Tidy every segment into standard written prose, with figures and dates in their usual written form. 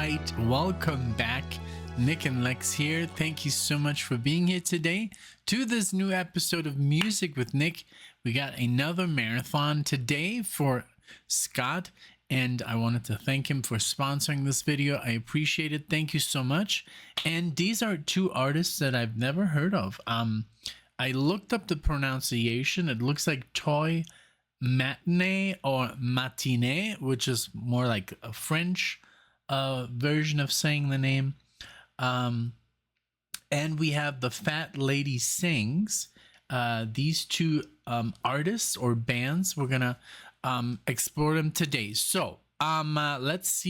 right, welcome back. Nick and Lex here. Thank you so much for being here today to this new episode of Music with Nick. We got another marathon today for Scott, and I wanted to thank him for sponsoring this video. I appreciate it. Thank you so much. And these are two artists that I've never heard of. I looked up the pronunciation. It looks like Toy Matinee or Matinee, which is more like a French version of saying the name. And we have the Fat Lady Sings. These two artists or bands, we're gonna explore them today. So let's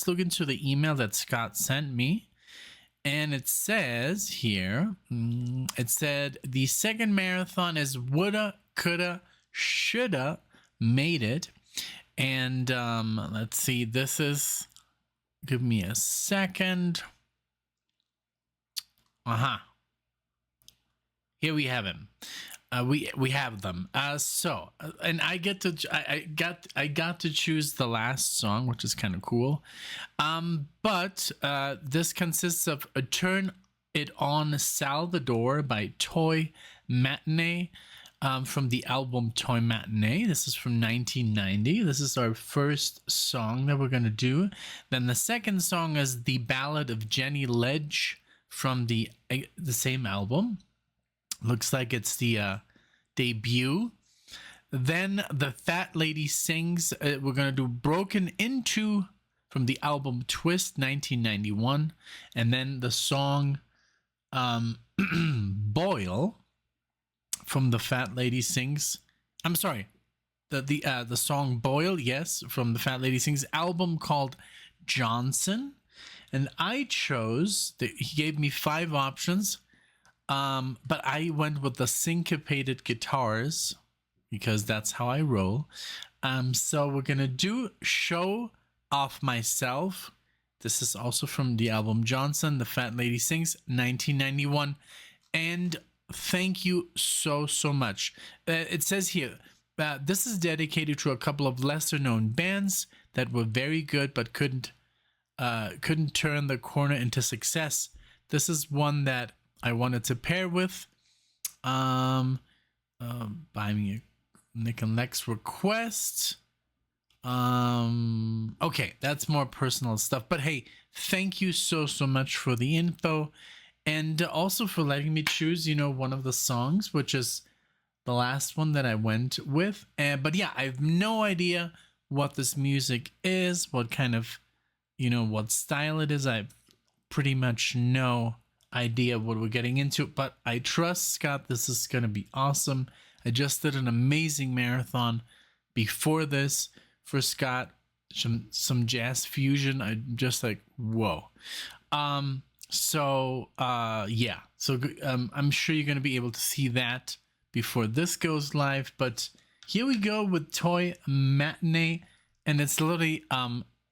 look into the email that Scott sent me. And it says here, it said the second marathon is woulda, coulda, shoulda made it. And let's see, this is, give me a second. Here we have him. We have them. So, and I got to choose the last song, which is kind of cool. But this consists of a Turn It On Salvador by Toy Matinee, from the album Toy Matinee. This is from 1990. This is our first song that we're gonna do. Then the second song is The Ballad of Jenny Ledge from the same album. Looks like it's the debut. Then the Fat Lady Sings. We're gonna do Broken Into from the album Twist 1991, and then the song Boil from the Fat Lady Sings. I'm sorry, the song Boil, yes, from the Fat Lady Sings album called Johnson. And I chose, he gave me 5 options, but I went with the syncopated guitars because that's how I roll. So we're gonna do Show Off Myself. This is also from the album Johnson, the Fat Lady Sings, 1991. And thank you so much. It says here, this is dedicated to a couple of lesser known bands that were very good but couldn't turn the corner into success. This is one that I wanted to pair with. Buy me a Nick and Lex request. Okay, that's more personal stuff. But hey, thank you so much for the info, and also for letting me choose, one of the songs, which is the last one that I went with. But yeah, I have no idea what this music is, what kind of, what style it is. I have pretty much no idea what we're getting into, but I trust Scott. This is going to be awesome. I just did an amazing marathon before this for Scott, some jazz fusion. I'm just like, whoa. Yeah. So I'm sure you're going to be able to see that before this goes live. But here we go with Toy Matinee, and it's literally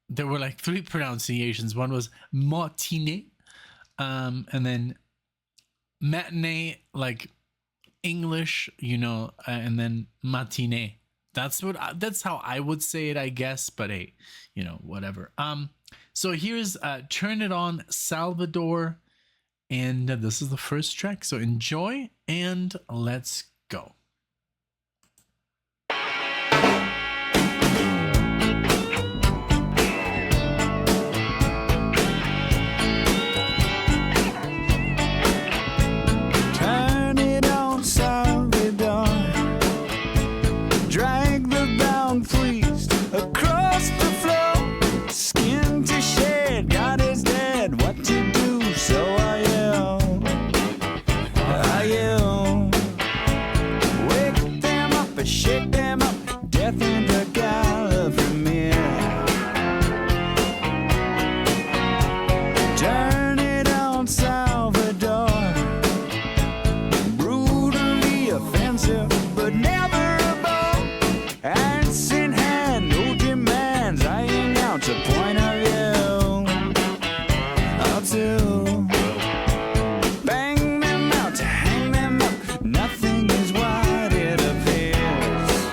there were like 3 pronunciations. One was Matinee, and then matinee, like English, and then matinee. That's how I would say it, I guess. But hey, whatever. So here's Turn It On Salvador, and this is the first track. So enjoy and let's go. Nothing is what it appears.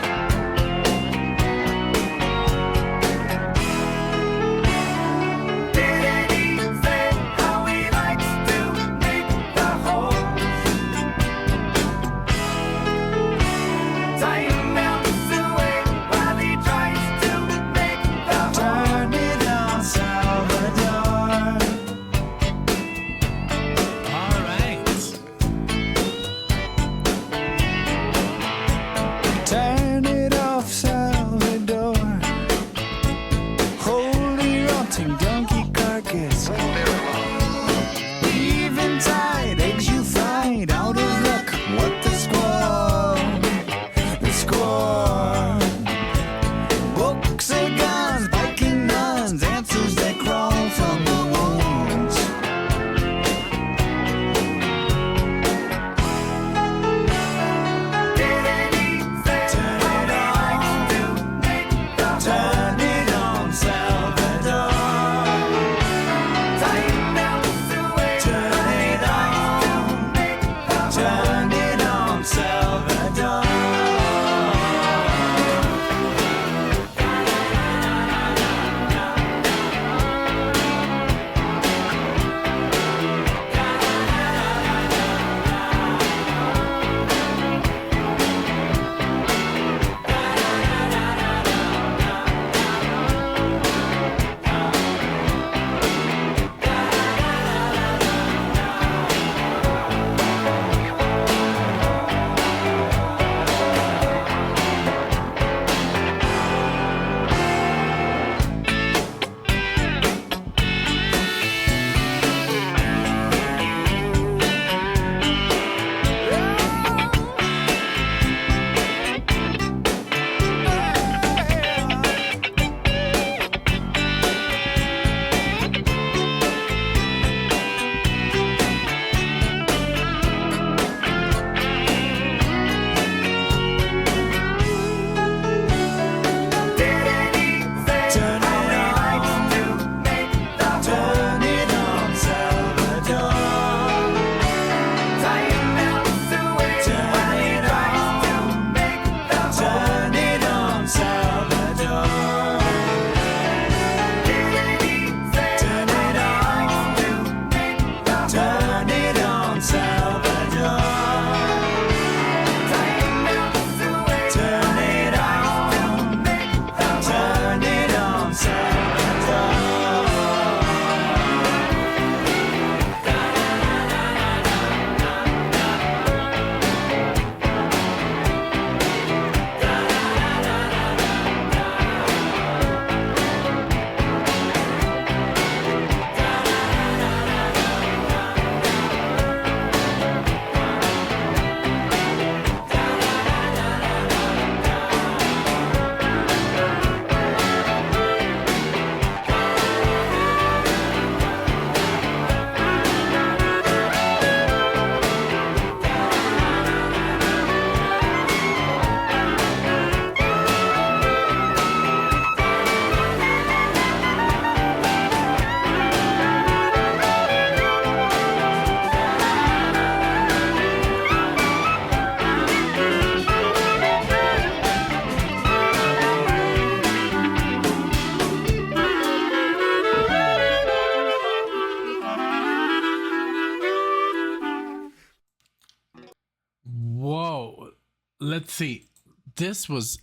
let's see. This was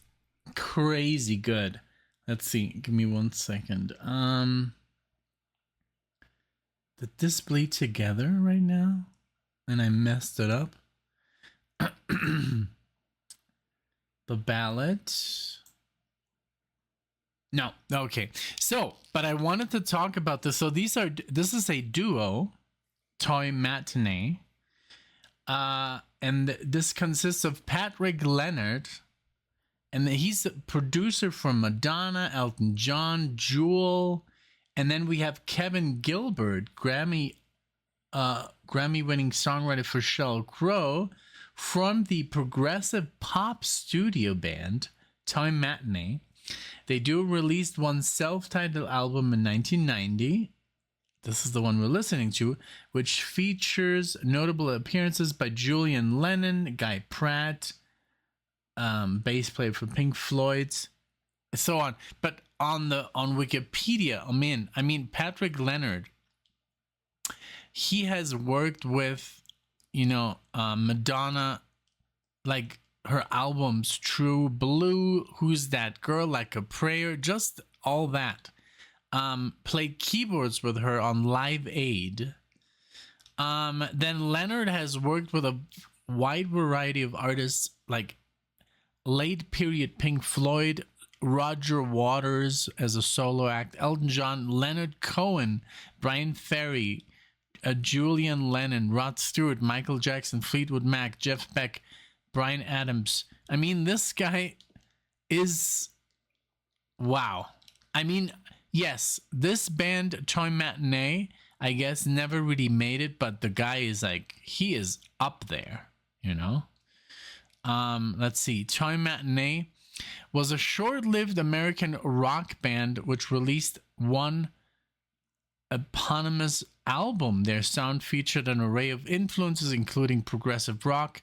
crazy good. Let's see. Give me 1 second. Did this bleed together right now? And I messed it up. The Ballad. No, okay. So, but I wanted to talk about this. So this is a duo, Toy Matinee. And this consists of Patrick Leonard, and he's a producer for Madonna, Elton John, Jewel, and then we have Kevin Gilbert, Grammy-winning songwriter for Sheryl Crow, from the progressive pop studio band Toy Matinee. They released one self-titled album in 1990. This is the one we're listening to, which features notable appearances by Julian Lennon, Guy Pratt, bass player for Pink Floyd, so on. But on Wikipedia, I mean Patrick Leonard, he has worked with, Madonna, like her albums True Blue, Who's That Girl, Like a Prayer, just all that. Played keyboards with her on Live Aid. Then Leonard has worked with a wide variety of artists like late period Pink Floyd, Roger Waters as a solo act, Elton John, Leonard Cohen, Brian Ferry, Julian Lennon, Rod Stewart, Michael Jackson, Fleetwood Mac, Jeff Beck, Bryan Adams. I mean, this guy is wow. I mean, yes, this band Toy Matinee, I guess, never really made it, but the guy is he is up there, Let's see. Toy Matinee was a short-lived American rock band which released one eponymous album. Their sound featured an array of influences, including progressive rock,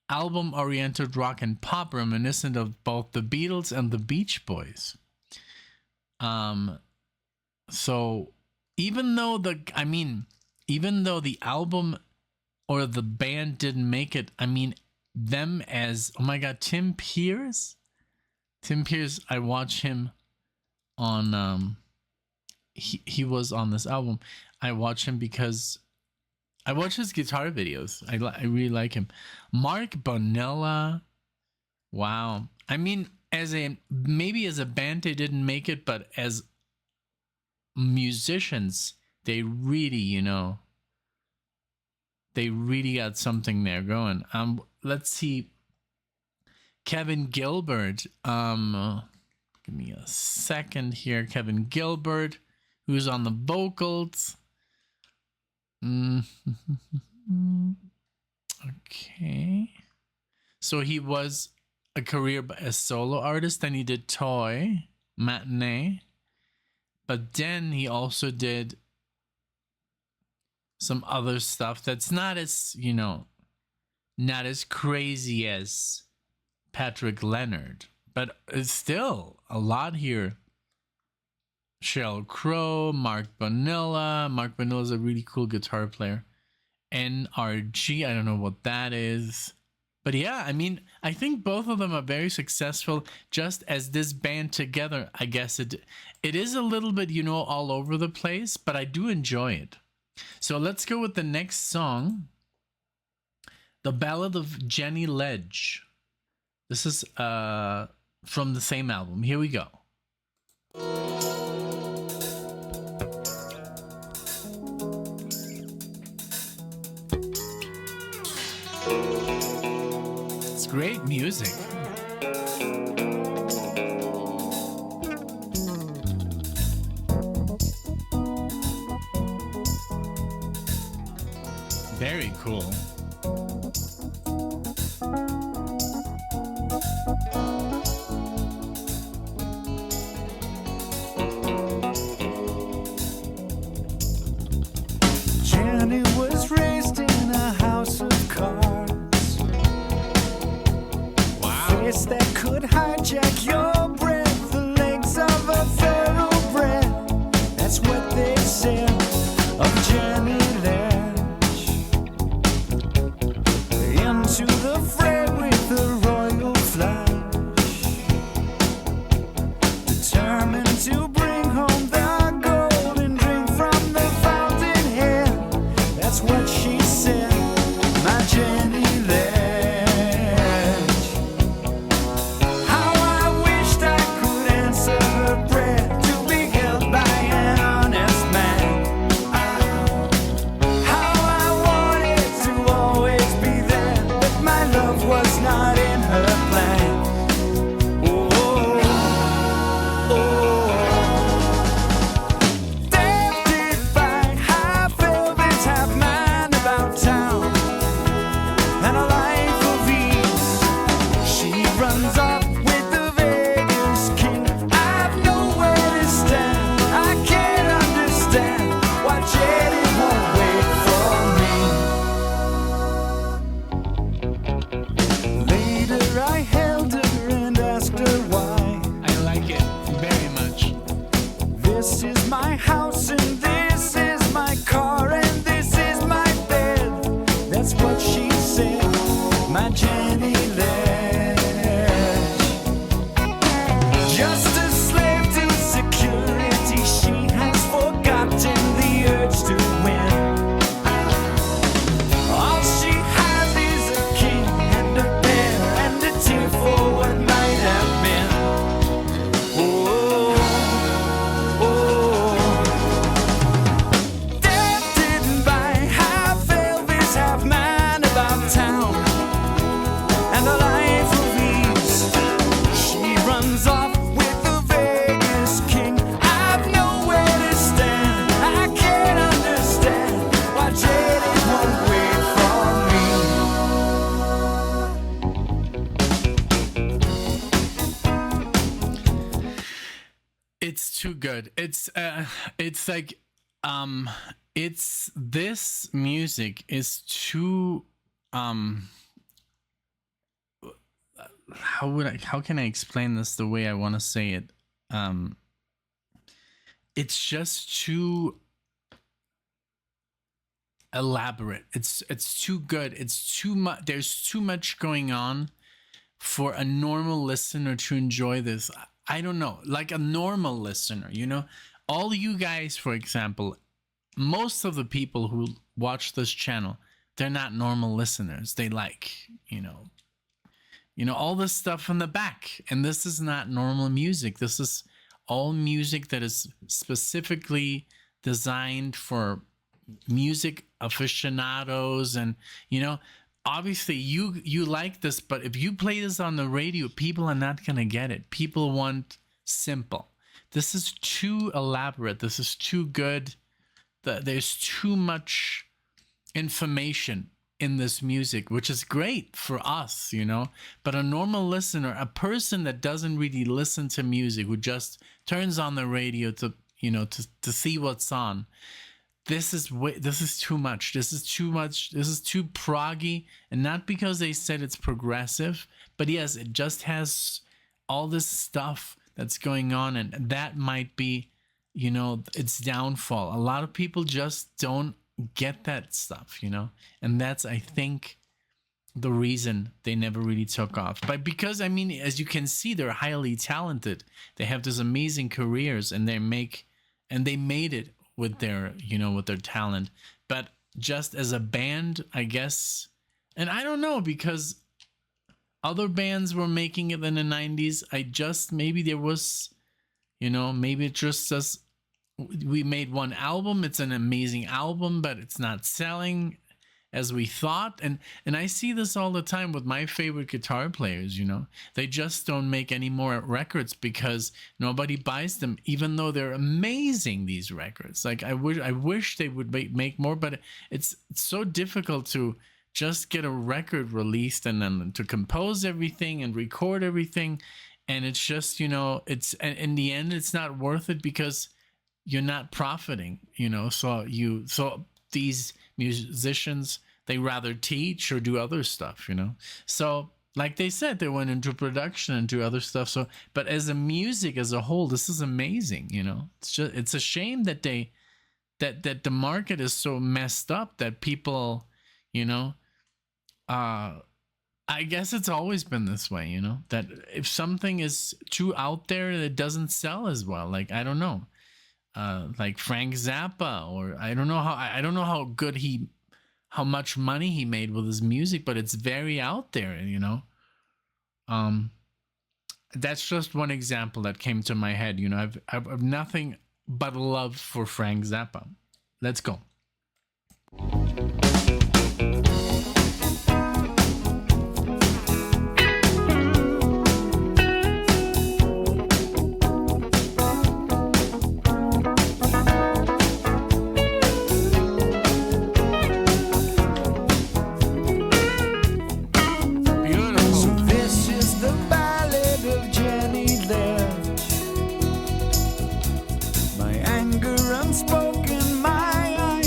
album-oriented rock, and pop, reminiscent of both the Beatles and the Beach Boys. So even though the album or the band didn't make it, them as, oh my God, Tim Pierce, I watch him on, he was on this album. I watch him because I watch his guitar videos. I really like him. Mark Bonilla. Wow. As a band, they didn't make it, but as musicians, they really, they really got something there going. Let's see. Kevin Gilbert. Give me a second here. Kevin Gilbert, who's on the vocals. Okay. So he was a career as solo artist, then he did Toy Matinee, but then he also did some other stuff that's not as crazy as Patrick Leonard, but it's still a lot here. Sheryl Crow, Mark Bonilla. Mark Bonilla is a really cool guitar player. NRG, I don't know what that is. But yeah, I think both of them are very successful, just as this band together. I guess it is a little bit, all over the place, but I do enjoy it. So let's go with the next song, The Ballad of Jenny Ledge. This is from the same album. Here we go. It's great music. Very cool. Jenny was raised in a house of cards. Wow. Face that could hijack your breath, the legs of a thoroughbred. That's what they said of Jenny Ledge. Into the fray with the royal by. I like it very much. This is my house and this is my car and this is my bed. That's what she said, my Jenny Ledge. Just a slave to security, she has forgotten the urge to win. All she has is a king and a bear and a tear for what might have been. Oh, oh. Dad didn't buy half Elvis, half man about town, and a life of ease. She runs off with the Vegas king. I've nowhere to stand. I can't understand why Jaded won't wait for me. It's too good. It's like it's this music is too how can I explain this the way I want to say it? It's just too elaborate. It's too good. It's too much. There's too much going on for a normal listener to enjoy this. I don't know, like a normal listener, you know, all you guys, for example, most of the people who watch this channel, they're not normal listeners. They like, you know, all this stuff in the back. And this is not normal music. This is all music that is specifically designed for music aficionados. And, you know, obviously you like this, but if you play this on the radio, people are not going to get it. People want simple. This is too elaborate. This is too good. There's too much information in this music, which is great for us, you know, but a normal listener, a person that doesn't really listen to music, who just turns on the radio to, you know, to see what's on, this is too much. This is too much. This is too proggy, and not because they said it's progressive, but yes, it just has all this stuff that's going on, and that might be, you know, its downfall. A lot of people just don't get that stuff, you know, and that's, I think, the reason they never really took off. But because, I mean, as you can see, they're highly talented. They have these amazing careers, and they made it with their, you know, with their talent. But just as a band, I guess, and I don't know, because other bands were making it in the 90s. Maybe there was, you know, maybe it just says we made one album. It's an amazing album, but it's not selling as we thought. And I see this all the time with my favorite guitar players, you know. They just don't make any more records because nobody buys them, even though they're amazing, these records. Like, I wish they would make more, but it's so difficult to just get a record released and then to compose everything and record everything. And it's just, you know, in the end, it's not worth it because you're not profiting, you know. So these musicians, they rather teach or do other stuff, you know. So like they said, they went into production and do other stuff. So, but as a music as a whole, this is amazing, you know. It's a shame that that the market is so messed up that people, you know, I guess it's always been this way, you know, that if something is too out there, it doesn't sell as well. Like, I don't know. Like Frank Zappa, or I don't know how much money he made with his music, but it's very out there, you know. That's just one example that came to my head, you know. I've nothing but love for Frank Zappa. Let's go. Unspoken, my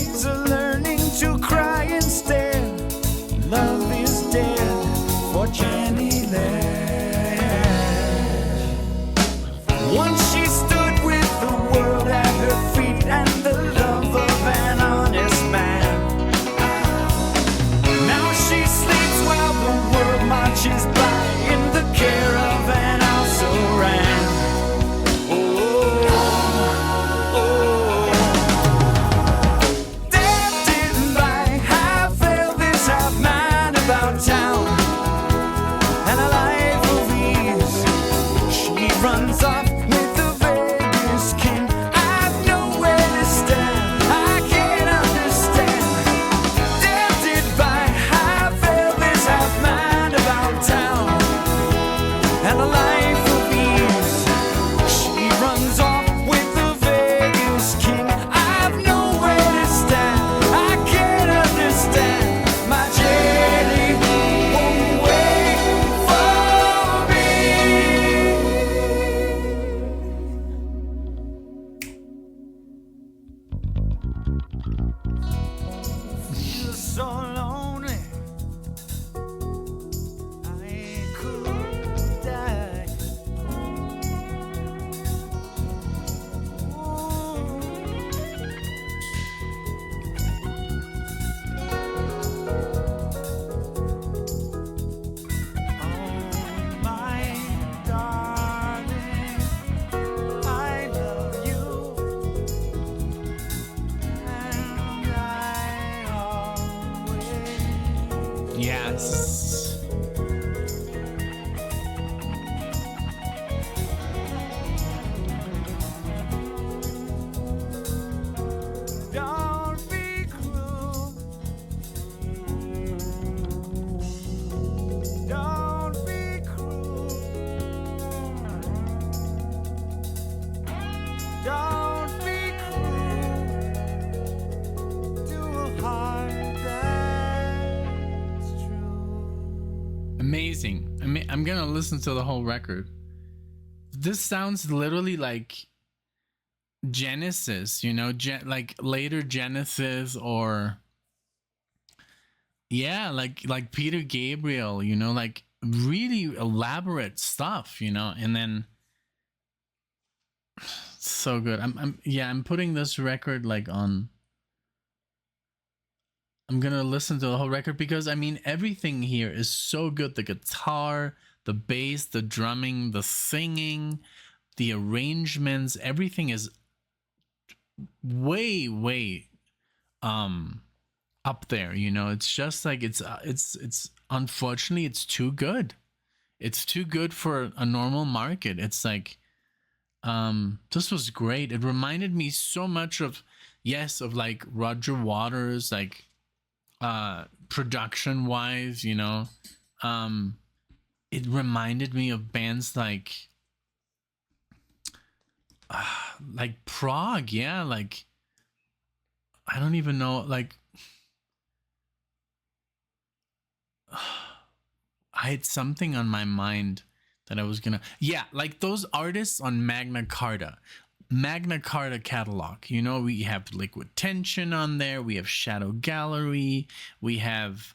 runs off with the Vegas king. I've nowhere to stand, I can't understand. Tempted by half Elvis, half man about town, and a life of ease. She runs off with the Vegas king. I've nowhere to stand, I can't understand. My Jenny won't wait for me. Feel so lonely, I could die. Oh, my darling, I love you, and I always. Yes. Don't be cruel. Don't be cruel. Don't be cruel to a heart that's true. Amazing. I'm gonna listen to the whole record. This sounds literally like Genesis, you know, like later Genesis, or yeah, like Peter Gabriel, you know, like really elaborate stuff, you know, and then so good. I'm putting this record like on. I'm gonna listen to the whole record because I mean everything here is so good. The guitar, the bass, the drumming, the singing, the arrangements, everything is way up there, you know. It's just like it's unfortunately it's too good. It's too good for a normal market. It's like this was great. It reminded me so much of like Roger Waters, like production wise, you know. It reminded me of bands like Prague, yeah, like I don't even know, like I had something on my mind that I was gonna, yeah, like those artists on Magna Carta catalog, you know. We have Liquid Tension on there, we have Shadow Gallery, we have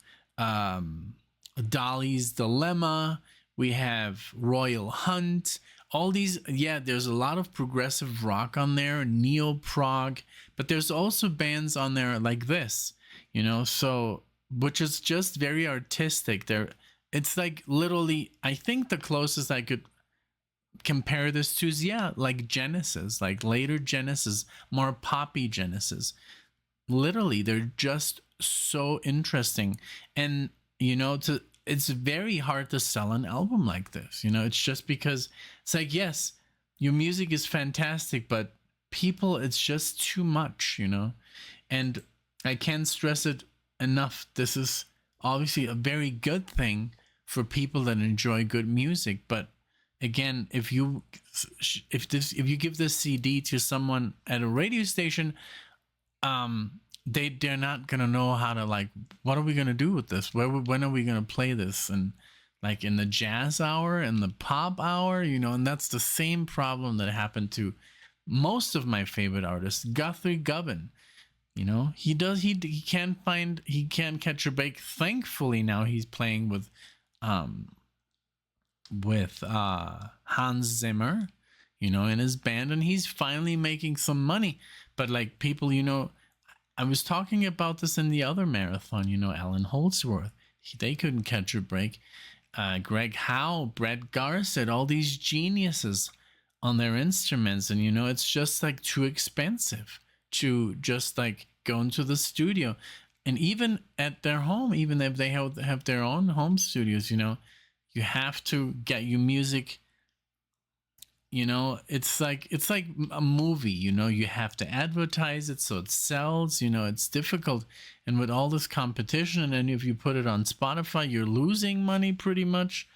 Dolly's Dilemma, we have Royal Hunt, all these. Yeah, there's a lot of progressive rock on there, neo prog, but there's also bands on there like this, you know, so which is just very artistic. It's like literally, I think the closest I could compare this to is like Genesis, like later Genesis, more poppy Genesis. Literally, they're just so interesting, and you know, it's very hard to sell an album like this, you know. It's just because it's like, yes, your music is fantastic, but people, it's just too much, you know. And I can't stress it enough. This is obviously a very good thing for people that enjoy good music, but again, if you give this CD to someone at a radio station, they're not gonna know how to, like, what are we gonna do with this? When are we gonna play this? And like in the jazz hour and the pop hour, you know. And that's the same problem that happened to most of my favorite artists. Guthrie Govan, you know, he can't catch a break. Thankfully now he's playing with Hans Zimmer, you know, in his band, and he's finally making some money. But like people, you know, I was talking about this in the other marathon, you know, Alan Holdsworth, they couldn't catch a break. Greg Howe, Brett Garsett, all these geniuses on their instruments, and you know, it's just like too expensive to just like go into the studio. And even at their home, even if they have their own home studios, you know, you have to get your music You know, it's like a movie. You know, you have to advertise it so it sells. You know, it's difficult, and with all this competition, and then if you put it on Spotify, you're losing money pretty much.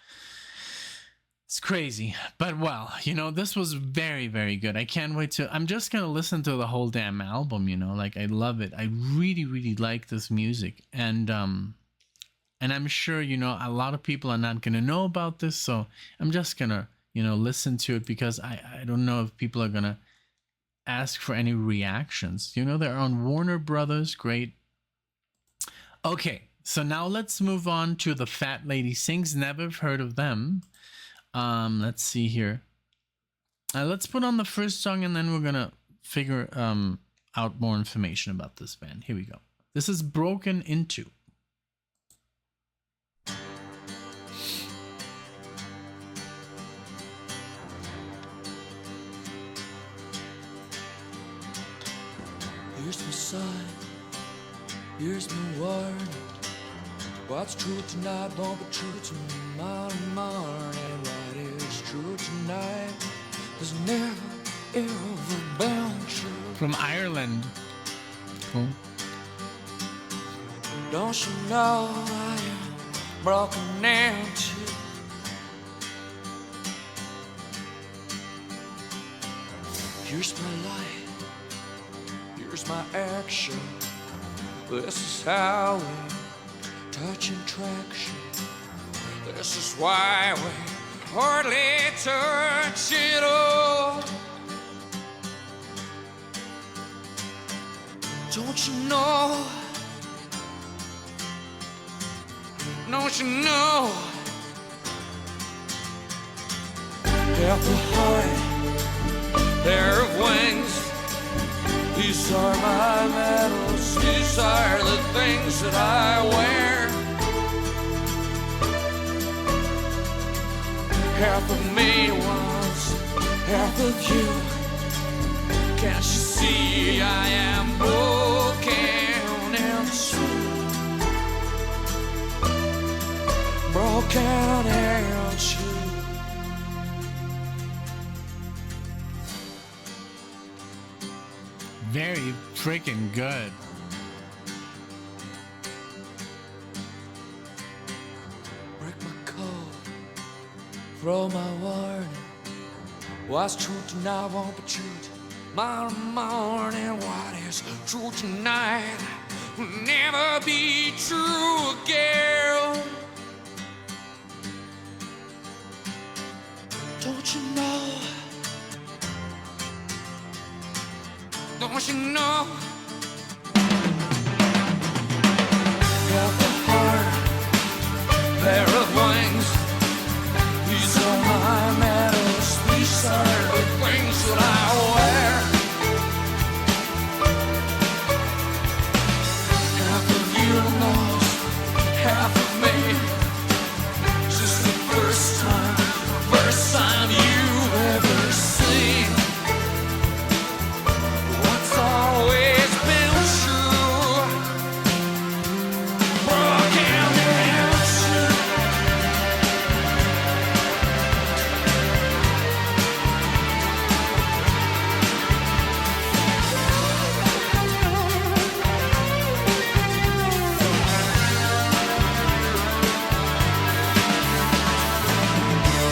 It's crazy. But well, you know, this was very, very good. I can't wait to. I'm just gonna listen to the whole damn album. You know, like I love it. I really, really like this music, and I'm sure, you know, a lot of people are not going to know about this. So I'm just going to, you know, listen to it because I don't know if people are going to ask for any reactions. You know, they're on Warner Brothers. Great. Okay. So now let's move on to the Fat Lady Sings. Never heard of them. Let's see here. Let's put on the first song and then we're going to figure out more information about this band. Here we go. This is Broken Into. Here's my sign, here's my warning. What's true tonight won't be true tomorrow morning. What is true tonight has never ever been true. From Ireland. Cool. Don't you know I am broken into? Here's my life. Here's my action. This is how we touch and traction. This is why we hardly touch it all. Don't you know? Don't you know? Half a heart, pair of wings. These are my medals, these are the things that I wear. Half of me wants half of you. Can't you see I am broken into? Broken into. Very freaking good. Break my code, throw my warning. What's true tonight won't be true tomorrow morning. What is true tonight will never be true again. Don't you know? Don't you know? Half a heart, pair of wings. These are my medals. These are the things that I wear. Half of you knows, half of me. Just the first time you've ever seen. Always been true. Broken into.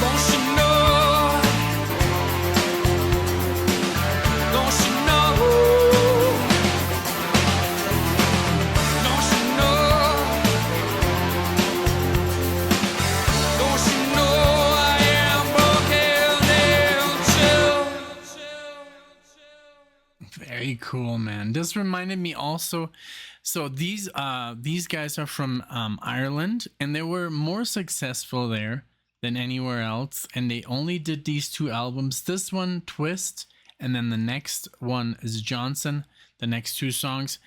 Don't you know? Don't you know? Very cool, man. This reminded me also. So these guys are from Ireland, and they were more successful there than anywhere else. And they only did these two albums. This one, Twist, and then the next one is Johnson. The next two songs,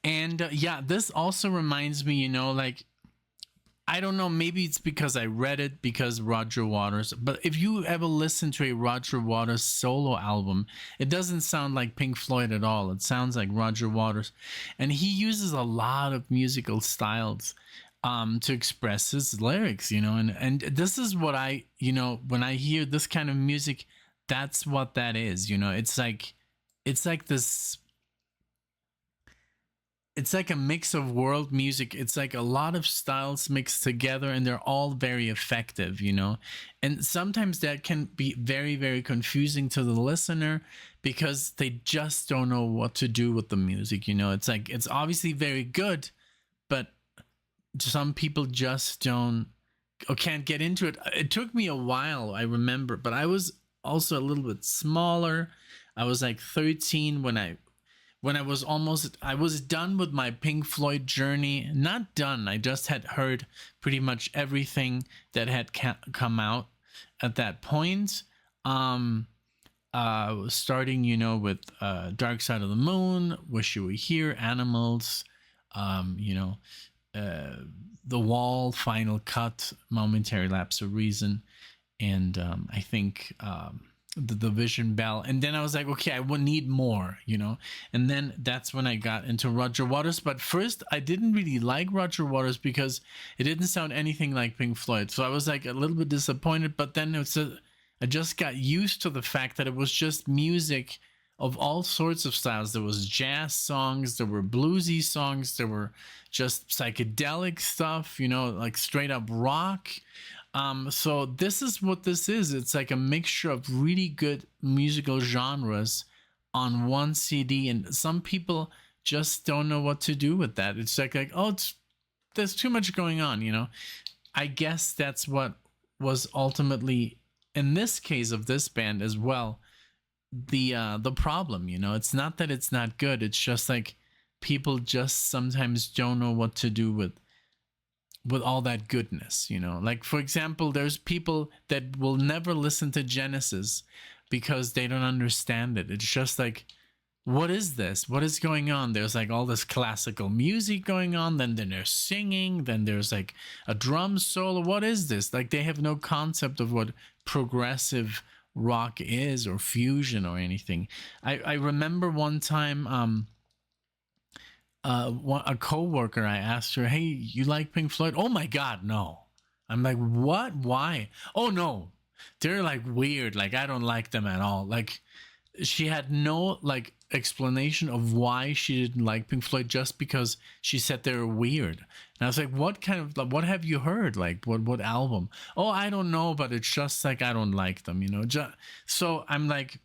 and yeah, this also reminds me. You know, like, I don't know, maybe it's because I read it because Roger Waters, but if you ever listen to a Roger Waters solo album, it doesn't sound like Pink Floyd at all. It sounds like Roger Waters, and he uses a lot of musical styles to express his lyrics, you know, and this is what I, you know, when I hear this kind of music, that's what that is, you know. It's like this, it's like a mix of world music. It's like a lot of styles mixed together, and they're all very effective, you know. And sometimes that can be very, very confusing to the listener because they just don't know what to do with the music, you know. It's like it's obviously very good, but some people just don't or can't get into it. It took me a while, I remember, but I was also a little bit smaller. I was like 13 when I was almost, I was done with my Pink Floyd journey. Not done, I just had heard pretty much everything that had come out at that point. Starting, you know, with Dark Side of the Moon, Wish You Were Here, Animals, you know, The Wall, Final Cut, Momentary Lapse of Reason, and I think the Division Bell. And then I was like, okay, I would need more, you know. And then that's when I got into Roger Waters. But first, I didn't really like Roger Waters because it didn't sound anything like Pink Floyd. So I was like a little bit disappointed. But then I just got used to the fact that it was just music of all sorts of styles. There was jazz songs, there were bluesy songs, there were just psychedelic stuff, you know, like straight up rock. So this is what this is. It's like a mixture of really good musical genres on one CD, and some people just don't know what to do with that. It's like oh, there's too much going on, you know. I guess that's what was ultimately, in this case of this band as well, the problem, you know. It's not that it's not good. It's just like people just sometimes don't know what to do with all that goodness, you know. Like, for example, there's people that will never listen to Genesis because they don't understand it. It's just like, what is this? What is going on? There's like all this classical music going on, then there's singing, then there's like a drum solo. What is this? Like, they have no concept of what progressive rock is, or fusion, or anything. I remember one time a co-worker, I asked her, hey, you like Pink Floyd? Oh my God, no. I'm like, what? Why? Oh no, they're like weird. Like, I don't like them at all. Like, she had no like explanation of why she didn't like Pink Floyd, just because she said they were weird. And I was like, what what have you heard? Like, what album? Oh, I don't know, but it's just like, I don't like them, you know. So I'm like,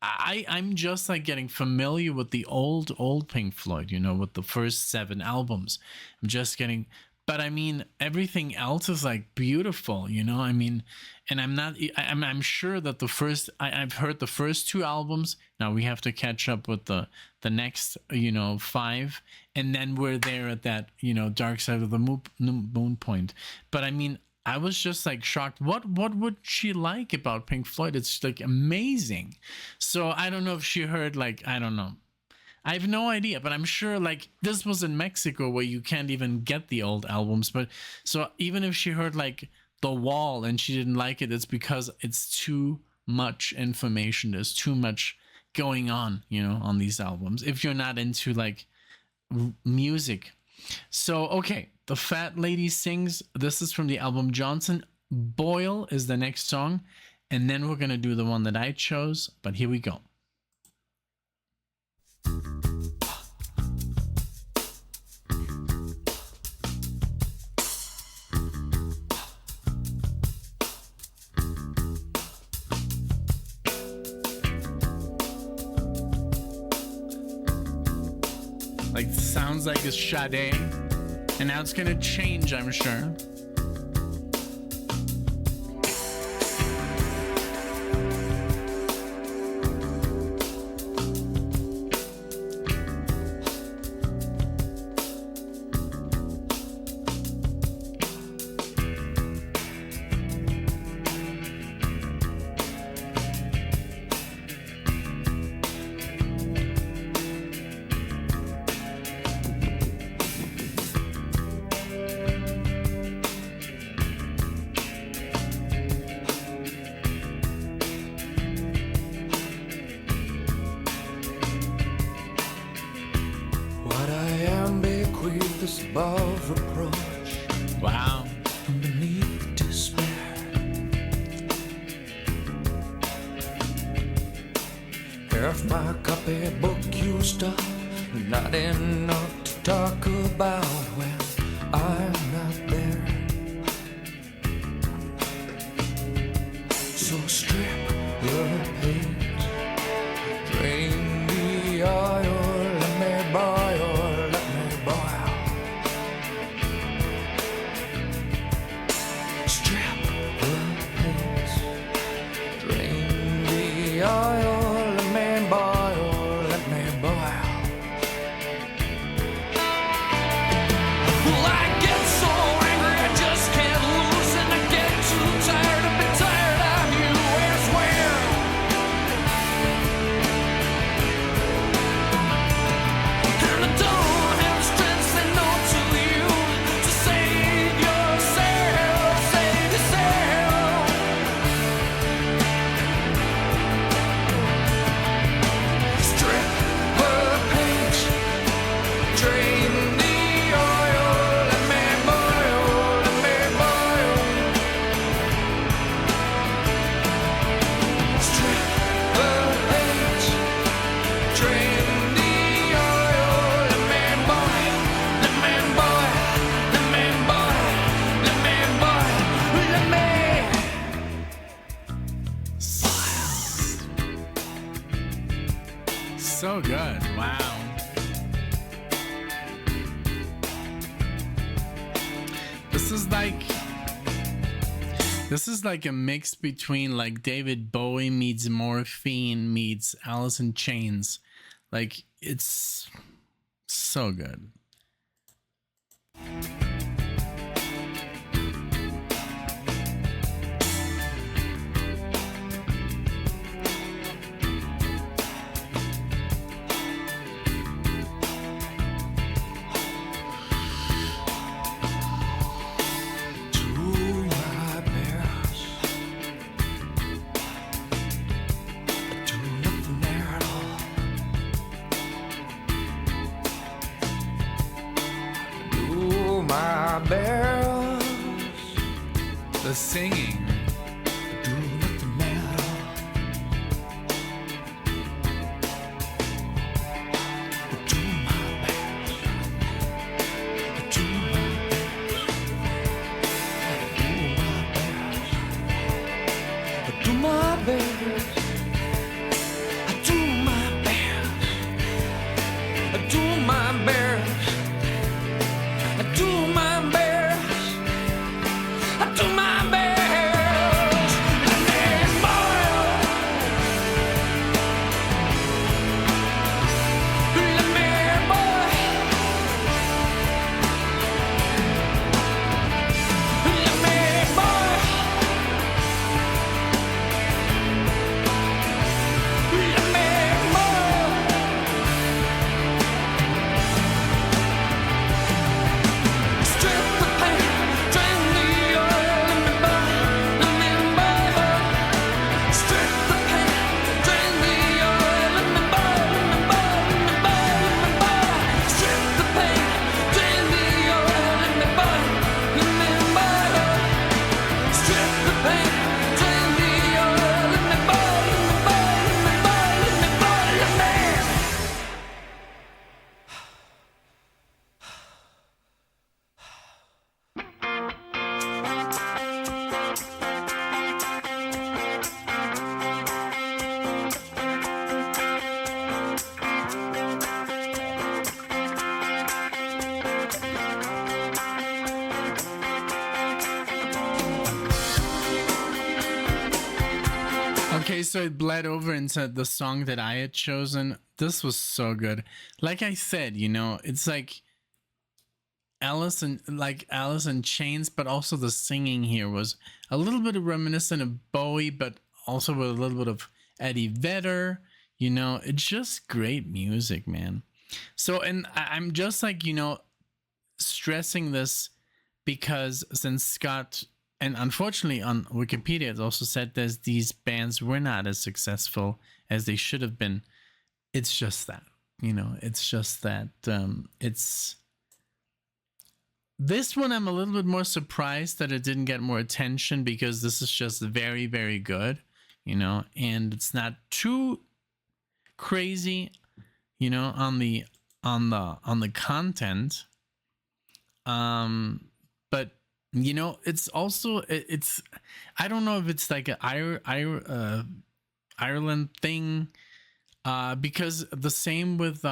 I'm just like getting familiar with the old Pink Floyd, you know, with the first 7 albums. I'm just getting, but I mean, everything else is like beautiful, you know. I mean, and I'm sure that I've heard the first 2 albums. Now we have to catch up with the next, you know, 5, and then we're there at that, you know, Dark Side of the Moon point. But I mean, I was just like shocked. What would she like about Pink Floyd? It's like amazing. So I don't know if she heard, like, I don't know. I have no idea, but I'm sure like this was in Mexico where you can't even get the old albums. But so even if she heard like The Wall and she didn't like it, it's because it's too much information. There's too much going on, you know, on these albums, if you're not into like music. So, okay, The Fat Lady Sings. This is from the album Johnson. Boyle is the next song. And then we're going to do the one that I chose. But here we go. Like, sounds like it's Sade. And now it's gonna change, I'm sure. Above reproach, wow, beneath despair. If my copybook used stuff not enough to talk about when I'm not there. So strip the page, drain the oil, let me boil, let me boil. Strip the page, drain the oil. So good. Wow. This is like a mix between like David Bowie meets Morphine meets Alice in Chains. Like, it's so good. The singing. Do nothing matter. Do my best. Do my best. Do my best. Do my best. Do my best. Do my best. Do my Okay, so it bled over into the song that I had chosen. This was so good. Like I said, you know, it's like Alice in Chains, but also the singing here was a little bit reminiscent of Bowie, but also with a little bit of Eddie Vedder. You know, it's just great music, man. So, and I'm just like, you know, stressing this because since Scott, and unfortunately on Wikipedia, it's also said that these bands were not as successful as they should have been. It's just that, you know, it's just that it's... This one, I'm a little bit more surprised that it didn't get more attention because this is just very, very good, you know, and it's not too crazy, you know, on the content. But you know, it's also it's I don't know if it's like a Ireland thing, because the same with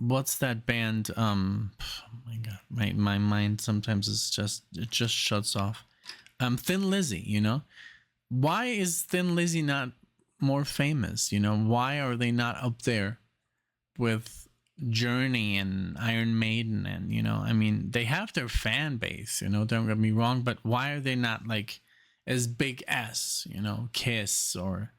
what's that band? Oh my god, my mind sometimes is just, it just shuts off. Thin Lizzy, you know, why is Thin Lizzy not more famous? You know, why are they not up there with Journey and Iron Maiden? And you know, I mean, they have their fan base, you know, don't get me wrong, but why are they not like as big as, you know, Kiss or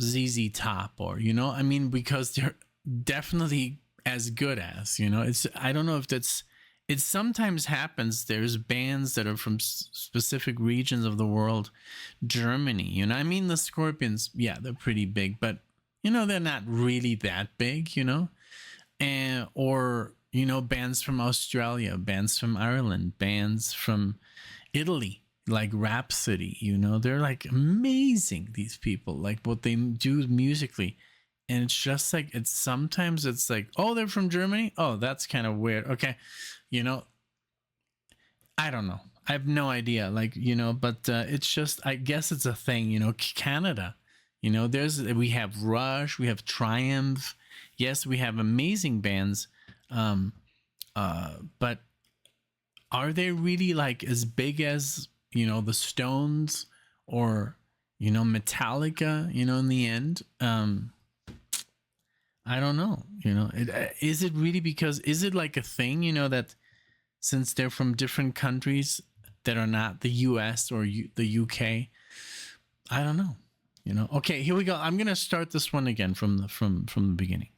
ZZ Top, or you know, I mean, because they're definitely as good as, you know, it's, I don't know if that's, it sometimes happens, there's bands that are from specific regions of the world. Germany, you know, I mean, the Scorpions, yeah, they're pretty big, but you know, they're not really that big, you know. And or you know, bands from Australia, bands from Ireland, bands from Italy, like Rhapsody, you know, they're like amazing, these people, like what they do musically. And it's just like, it's sometimes it's like, oh, they're from Germany, oh, that's kind of weird, okay, you know, I don't know, I have no idea, like, you know, but it's just, I guess it's a thing, you know. Canada, you know, we have Rush, we have Triumph, yes, we have amazing bands, but are they really like as big as, you know, the Stones or, you know, Metallica, you know, in the end? I don't know, you know, is it really, because is it like a thing, you know, that since they're from different countries that are not the US or the UK, I don't know, you know. Okay, here we go. I'm gonna start this one again from the beginning.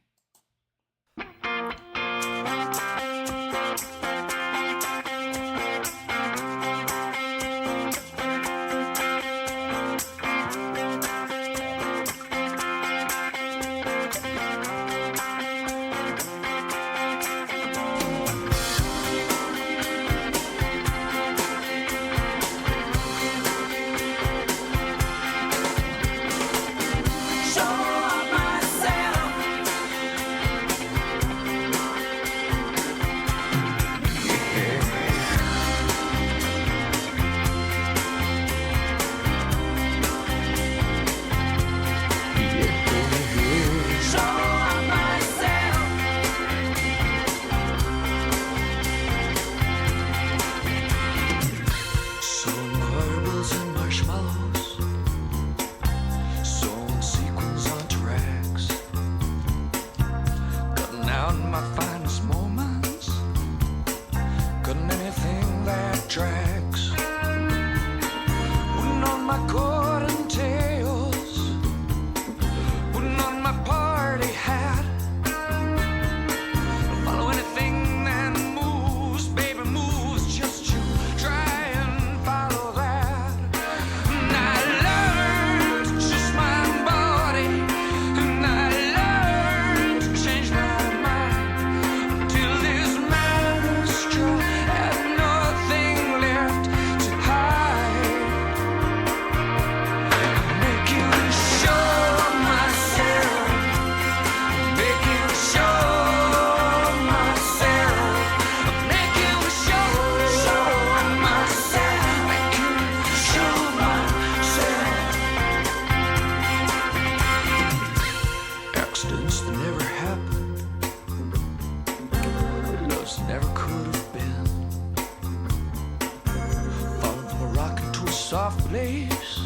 soft place,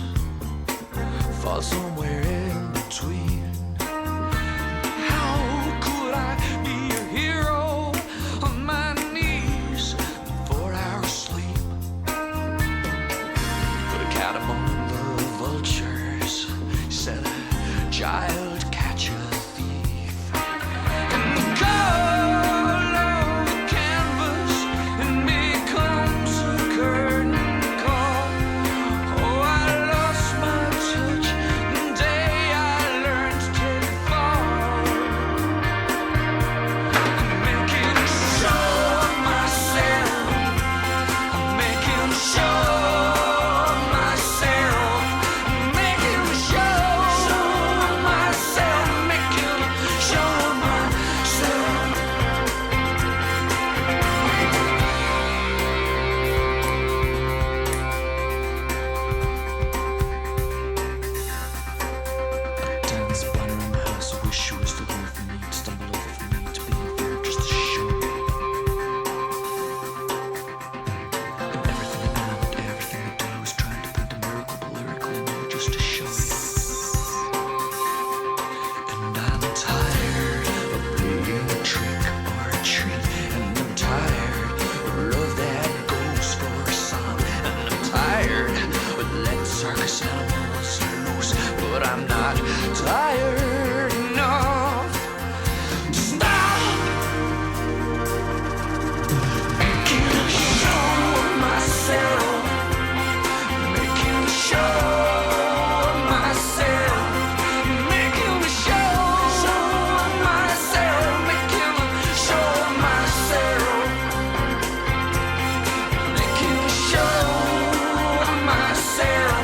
fall somewhere in between. How could I be a hero on my knees, 4 hours sleep? Put a cat among the vultures, said a child catch a thief. And the color of the canvas, it becomes a curtain call. Oh, I lost my touch the day I learned just to show you. And I'm tired of being a trick or a treat. And I'm tired of love that goes for a song. And I'm tired of letting circus animals loose. But I'm not tired enough to stop making a show of myself. Making a show of myself. Making a show of myself. Making a show of myself. Making a show of myself.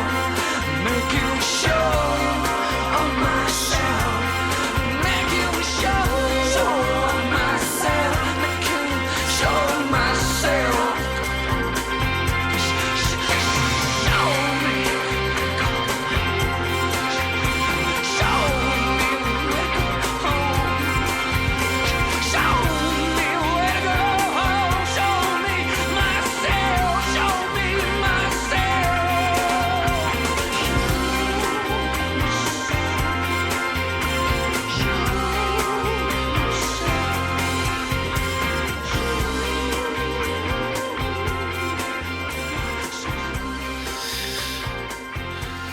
Making a show of myself. Making a show of myself. Making a show of myself. Show me. Show me where to go home. Show me where to go home. Show me myself. Show me myself.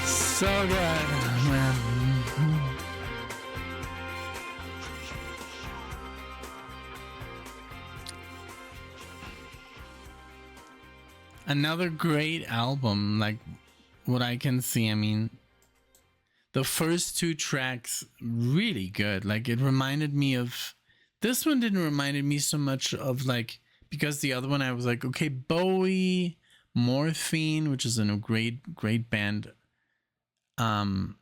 So good, man. Another great album, like what I can see. I mean, the first two tracks really good. Like it reminded me of this one didn't remind me so much of like because the other one I was like, okay, Bowie, Morphine, which is a great band. And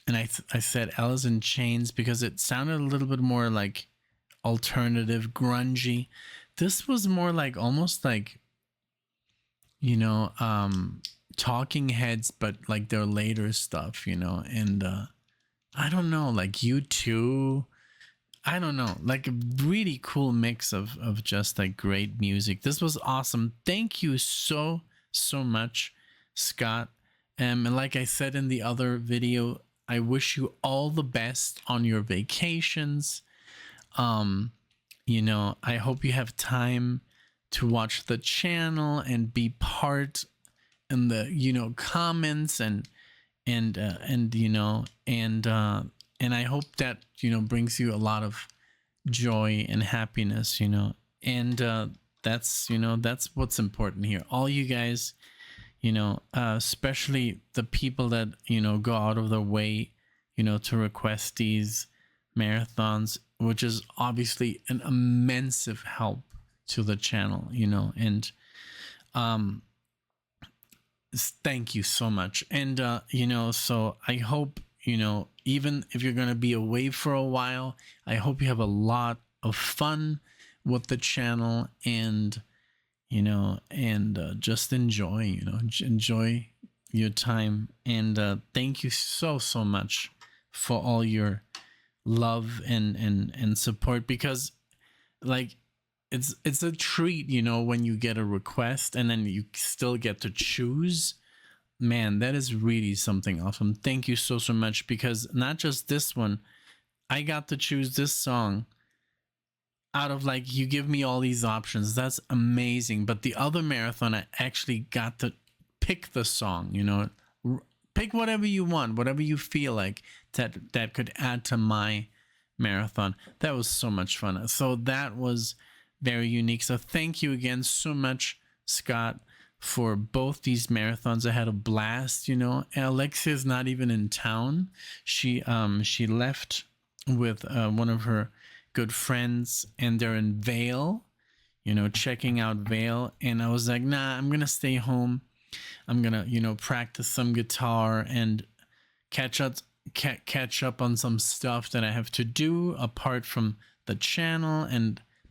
I said Alice in Chains because it sounded a little bit more like alternative, grungy. This was more like almost like, you know, Talking Heads, but like their later stuff, you know, and I don't know, like U2, I don't know, like a really cool mix of just like great music. This was awesome. Thank you so much, Scott. And like I said in the other video, I wish you all the best on your vacations. You know, I hope you have time to watch the channel and be part in the, you know, comments and you know, and I hope that, you know, brings you a lot of joy and happiness, you know, and that's, you know, that's what's important here. All you guys, you know, especially the people that, you know, go out of their way, you know, to request these marathons, which is obviously an immense help to the channel, you know, and thank you so much. And you know, so I hope, you know, even if you're going to be away for a while, I hope you have a lot of fun with the channel, and you know, and just enjoy, you know, enjoy your time. And thank you so much for all your love and support, because like it's a treat, you know, when you get a request and then you still get to choose. Man, that is really something awesome. Thank you so much, because not just this one, I got to choose this song out of, like, you give me all these options. That's amazing. But the other marathon, I actually got to pick the song, you know, pick whatever you want, whatever you feel like that could add to my marathon. That was so much fun. So that was very unique. So thank you again so much, Scott, for both these marathons. I had a blast, you know. Alexia's not even in town. She left with one of her good friends, and they're in Vail, you know, checking out Vail. And I was like, nah, I'm gonna stay home. I'm gonna, you know, practice some guitar and catch up on some stuff that I have to do apart from the channel.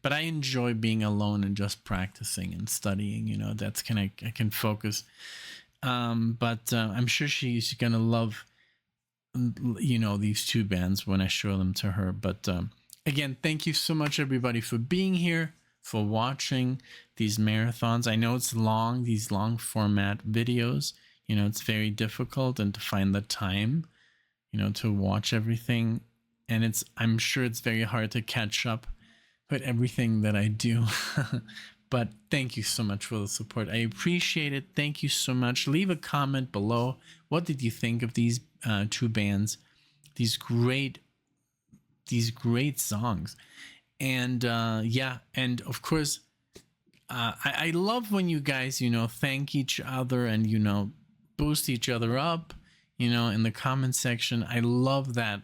But I enjoy being alone and just practicing and studying, you know. That's I can focus. But I'm sure she's gonna love, you know, these two bands when I show them to her. But again, thank you so much, everybody, for being here, for watching these marathons. I know it's long, these long format videos. you know, it's very difficult, and to find the time, you know, to watch everything. And I'm sure it's very hard to catch up with everything that I do. But thank you so much for the support. I appreciate it. Thank you so much. Leave a comment below. What did you think of these two bands? These great songs. And yeah, and of course, I love when you guys, you know, thank each other and, you know, boost each other up, you know, in the comment section. I love that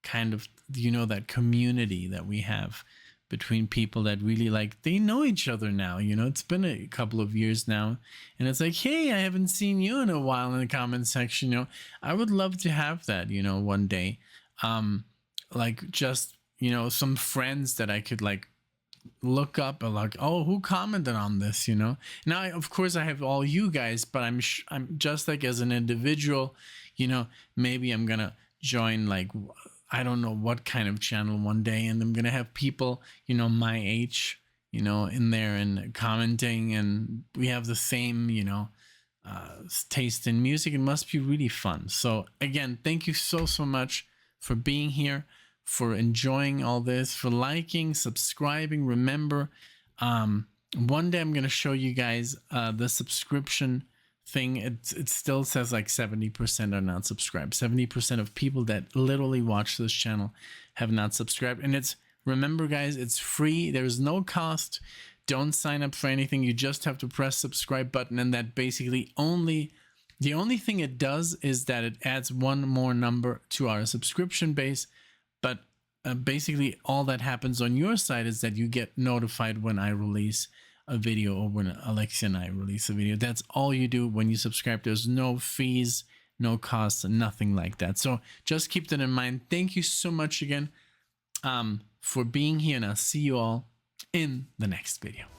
kind of, you know, that community that we have between people that really, like, they know each other now. You know, it's been a couple of years now, and it's like, hey, I haven't seen you in a while in the comment section. You know, I would love to have that, you know, one day. Like, just, you know, some friends that I could, like, look up and, like, oh, who commented on this, you know? Now, of course, I have all you guys, but I'm just, like, as an individual, you know, maybe I'm gonna join, like, I don't know what kind of channel one day, and I'm gonna have people, you know, my age, you know, in there and commenting, and we have the same, you know, taste in music. It must be really fun. So again, thank you so much for being here, for enjoying all this, for liking, subscribing. Remember, one day I'm gonna show you guys the subscription thing. It still says like 70% are not subscribed. 70% of people that literally watch this channel have not subscribed. And remember guys, it's free. There's no cost. Don't sign up for anything. You just have to press subscribe button, and that basically the only thing it does is that it adds one more number to our subscription base. But basically all that happens on your side is that you get notified when I release a video, or when Alexia and I release a video. That's all you do when you subscribe. There's no fees, no costs, nothing like that. So just keep that in mind. Thank you so much again for being here, and I'll see you all in the next video.